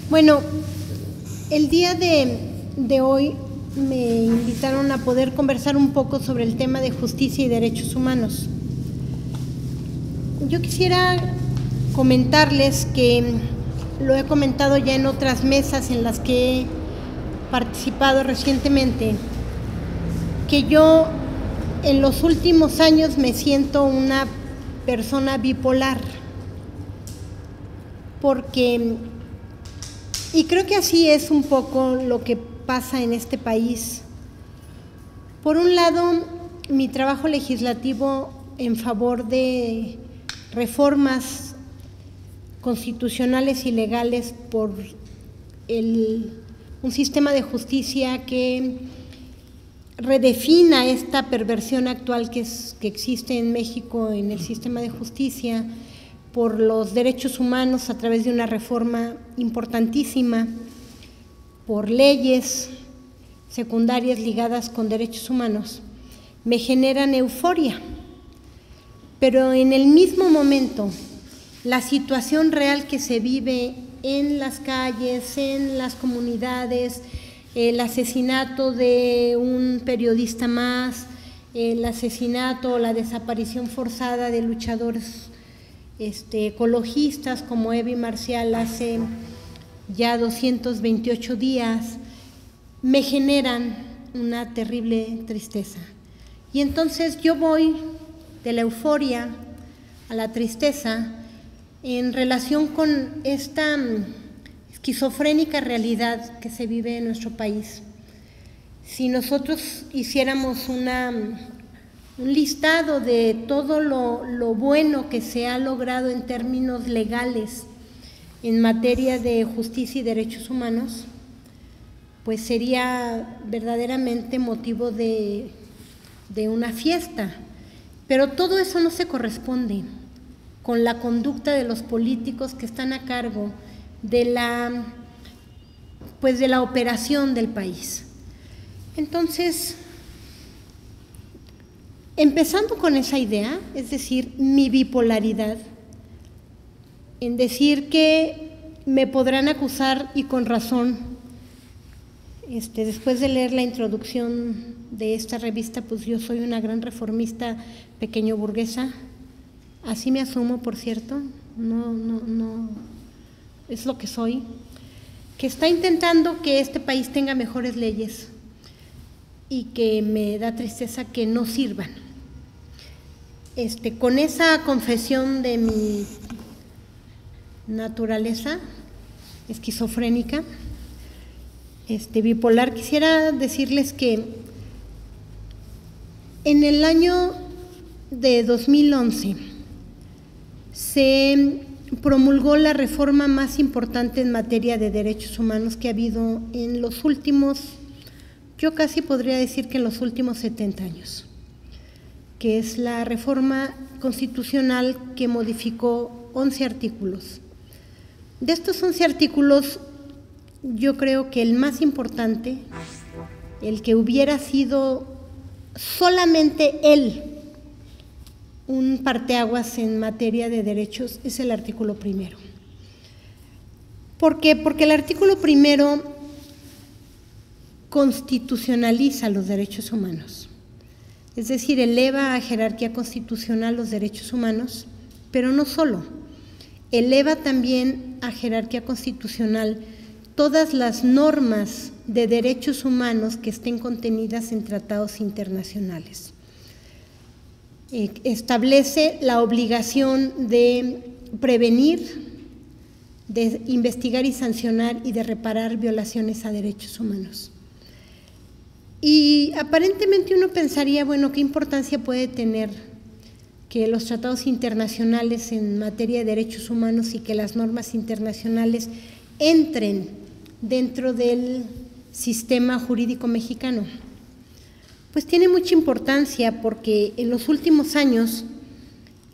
Bueno, el día de hoy me invitaron a poder conversar un poco sobre el tema de justicia y derechos humanos. Yo quisiera comentarles que lo he comentado ya en otras mesas en las que he participado recientemente, que yo en los últimos años me siento una persona bipolar, porque, y creo que así es un poco lo que pasa en este país. Por un lado, mi trabajo legislativo en favor de reformas constitucionales y legales por un sistema de justicia que redefina esta perversión actual que existe en México en el sistema de justicia, por los derechos humanos a través de una reforma importantísima, por leyes secundarias ligadas con derechos humanos, me generan euforia. Pero en el mismo momento, la situación real que se vive en las calles, en las comunidades, el asesinato de un periodista más, el asesinato o la desaparición forzada de luchadores ecologistas como Evi Marcial hace ya 228 días, me generan una terrible tristeza. Y entonces yo voy de la euforia a la tristeza en relación con esta esquizofrénica realidad que se vive en nuestro país. Si nosotros hiciéramos un listado de todo lo bueno que se ha logrado en términos legales en materia de justicia y derechos humanos, pues sería verdaderamente motivo de una fiesta. Pero todo eso no se corresponde con la conducta de los políticos que están a cargo de la operación del país. Entonces, empezando con esa idea, es decir, mi bipolaridad, en decir que me podrán acusar, y con razón, después de leer la introducción de esta revista, pues yo soy una gran reformista pequeño burguesa, así me asumo, por cierto, no, es lo que soy, que está intentando que este país tenga mejores leyes y que me da tristeza que no sirvan. Con esa confesión de mi naturaleza esquizofrénica, bipolar, quisiera decirles que en el año de 2011 se promulgó la reforma más importante en materia de derechos humanos que ha habido en los últimos, yo casi podría decir que en los últimos 70 años, que es la reforma constitucional que modificó 11 artículos. De estos 11 artículos, yo creo que el más importante, el que hubiera sido solamente él un parteaguas en materia de derechos, es el artículo primero. ¿Por qué? Porque el artículo primero constitucionaliza los derechos humanos, es decir, eleva a jerarquía constitucional los derechos humanos, pero no solo, eleva también a jerarquía constitucional todas las normas de derechos humanos que estén contenidas en tratados internacionales. Establece la obligación de prevenir, de investigar y sancionar y de reparar violaciones a derechos humanos. Y aparentemente uno pensaría, bueno, ¿qué importancia puede tener que los tratados internacionales en materia de derechos humanos y que las normas internacionales entren dentro del sistema jurídico mexicano? Pues tiene mucha importancia porque en los últimos años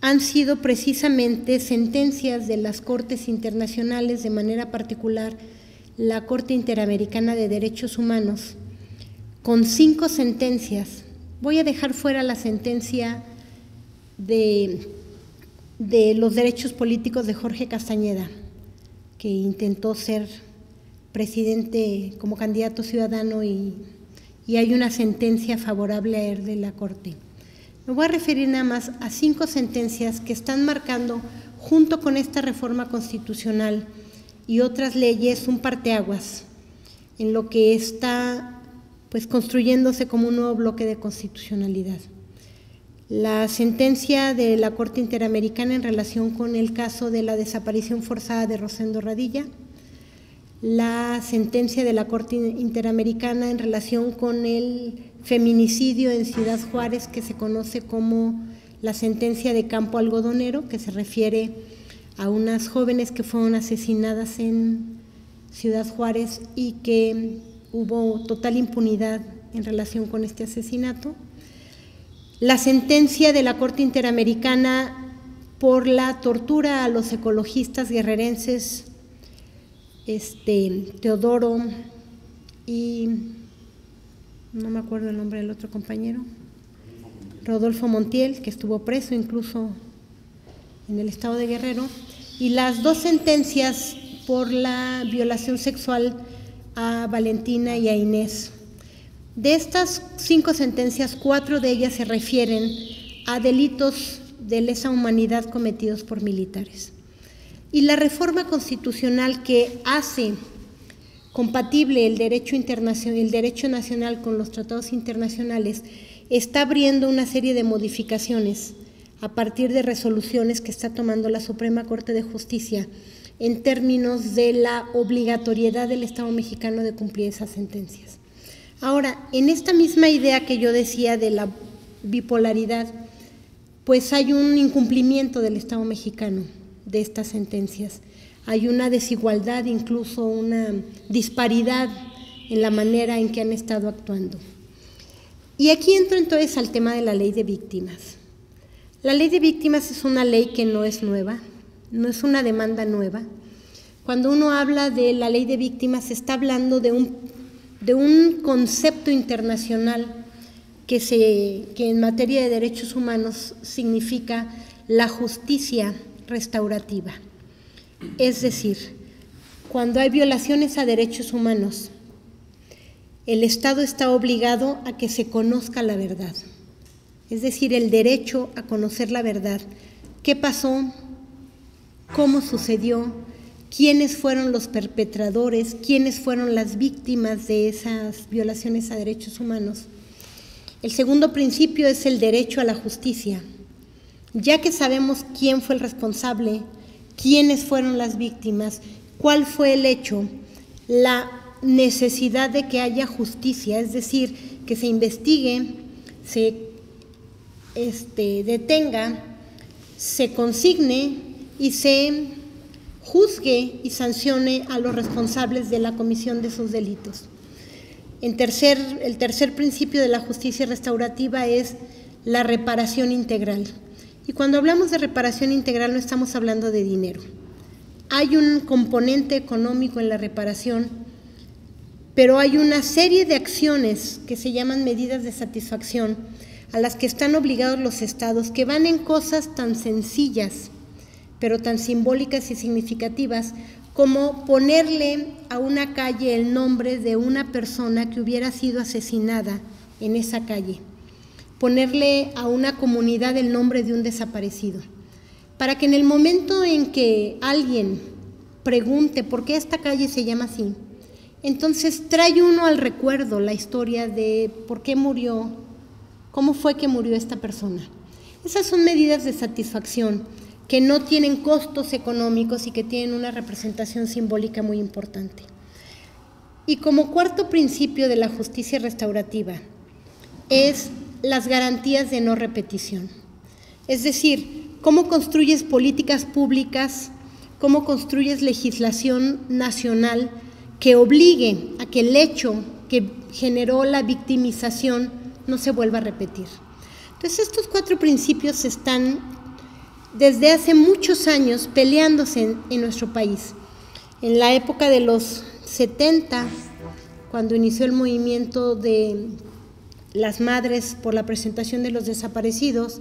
han sido precisamente sentencias de las Cortes Internacionales, de manera particular la Corte Interamericana de Derechos Humanos, con 5 sentencias. Voy a dejar fuera la sentencia de los derechos políticos de Jorge Castañeda, que intentó ser presidente como candidato ciudadano y hay una sentencia favorable a él de la Corte. Me voy a referir nada más a 5 sentencias que están marcando, junto con esta reforma constitucional y otras leyes, un parteaguas en lo que está pues construyéndose como un nuevo bloque de constitucionalidad. La sentencia de la Corte Interamericana en relación con el caso de la desaparición forzada de Rosendo Radilla, la sentencia de la Corte Interamericana en relación con el feminicidio en Ciudad Juárez, que se conoce como la sentencia de Campo Algodonero, que se refiere a unas jóvenes que fueron asesinadas en Ciudad Juárez y que hubo total impunidad en relación con este asesinato. La sentencia de la Corte Interamericana por la tortura a los ecologistas guerrerenses Teodoro y no me acuerdo el nombre del otro compañero, Rodolfo Montiel, que estuvo preso incluso en el estado de Guerrero, y las 2 sentencias por la violación sexual a Valentina y a Inés. De estas 5 sentencias, 4 de ellas se refieren a delitos de lesa humanidad cometidos por militares. Y la reforma constitucional que hace compatible el derecho internacional, el derecho nacional con los tratados internacionales, está abriendo una serie de modificaciones a partir de resoluciones que está tomando la Suprema Corte de Justicia en términos de la obligatoriedad del Estado mexicano de cumplir esas sentencias. Ahora, en esta misma idea que yo decía de la bipolaridad, pues hay un incumplimiento del Estado mexicano de estas sentencias. Hay una desigualdad, incluso una disparidad en la manera en que han estado actuando. Y aquí entro entonces al tema de la ley de víctimas. La ley de víctimas es una ley que no es nueva, no es una demanda nueva. Cuando uno habla de la ley de víctimas, se está hablando de un concepto internacional que en materia de derechos humanos significa la justicia restaurativa. Es decir, cuando hay violaciones a derechos humanos, el Estado está obligado a que se conozca la verdad, es decir, el derecho a conocer la verdad. ¿Qué pasó? ¿Cómo sucedió? ¿Quiénes fueron los perpetradores? ¿Quiénes fueron las víctimas de esas violaciones a derechos humanos? El segundo principio es el derecho a la justicia. Ya que sabemos quién fue el responsable, quiénes fueron las víctimas, cuál fue el hecho, la necesidad de que haya justicia, es decir, que se investigue, se detenga, se consigne y se juzgue y sancione a los responsables de la comisión de esos delitos. El tercer principio de la justicia restaurativa es la reparación integral. Y cuando hablamos de reparación integral no estamos hablando de dinero. Hay un componente económico en la reparación, pero hay una serie de acciones que se llaman medidas de satisfacción a las que están obligados los estados, que van en cosas tan sencillas, pero tan simbólicas y significativas, como ponerle a una calle el nombre de una persona que hubiera sido asesinada en esa calle, ponerle a una comunidad el nombre de un desaparecido, para que en el momento en que alguien pregunte por qué esta calle se llama así, entonces trae uno al recuerdo la historia de por qué murió, cómo fue que murió esta persona. Esas son medidas de satisfacción que no tienen costos económicos y que tienen una representación simbólica muy importante. Y como cuarto principio de la justicia restaurativa es las garantías de no repetición. Es decir, cómo construyes políticas públicas, cómo construyes legislación nacional que obligue a que el hecho que generó la victimización no se vuelva a repetir. Entonces, estos 4 principios están desde hace muchos años peleándose en nuestro país. En la época de los 70, cuando inició el movimiento de las madres por la presentación de los desaparecidos,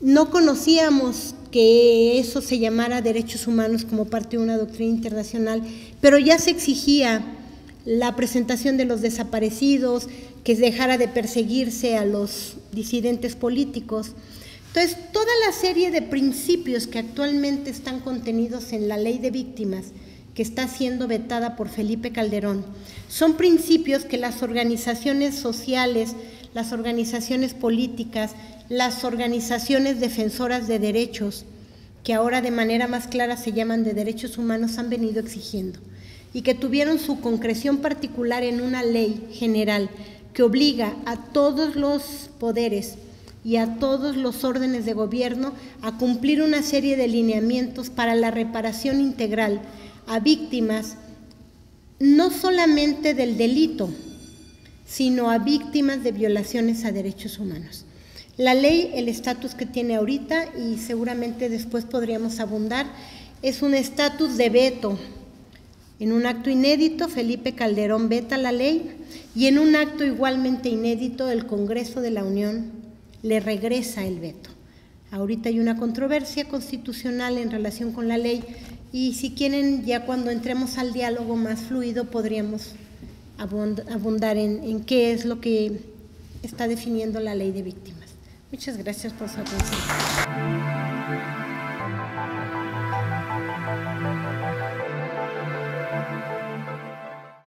no conocíamos que eso se llamara derechos humanos como parte de una doctrina internacional, pero ya se exigía la presentación de los desaparecidos, que dejara de perseguirse a los disidentes políticos. Entonces, toda la serie de principios que actualmente están contenidos en la Ley de Víctimas, que está siendo vetada por Felipe Calderón, son principios que las organizaciones sociales, las organizaciones políticas, las organizaciones defensoras de derechos, que ahora de manera más clara se llaman de derechos humanos, han venido exigiendo, y que tuvieron su concreción particular en una ley general que obliga a todos los poderes y a todos los órdenes de gobierno a cumplir una serie de lineamientos para la reparación integral a víctimas, no solamente del delito, sino a víctimas de violaciones a derechos humanos. La ley, el estatus que tiene ahorita, y seguramente después podríamos abundar, es un estatus de veto. En un acto inédito, Felipe Calderón veta la ley, y en un acto igualmente inédito, el Congreso de la Unión le regresa el veto. Ahorita hay una controversia constitucional en relación con la ley, y si quieren, ya cuando entremos al diálogo más fluido, podríamos abundar en qué es lo que está definiendo la Ley de Víctimas. Muchas gracias por su atención.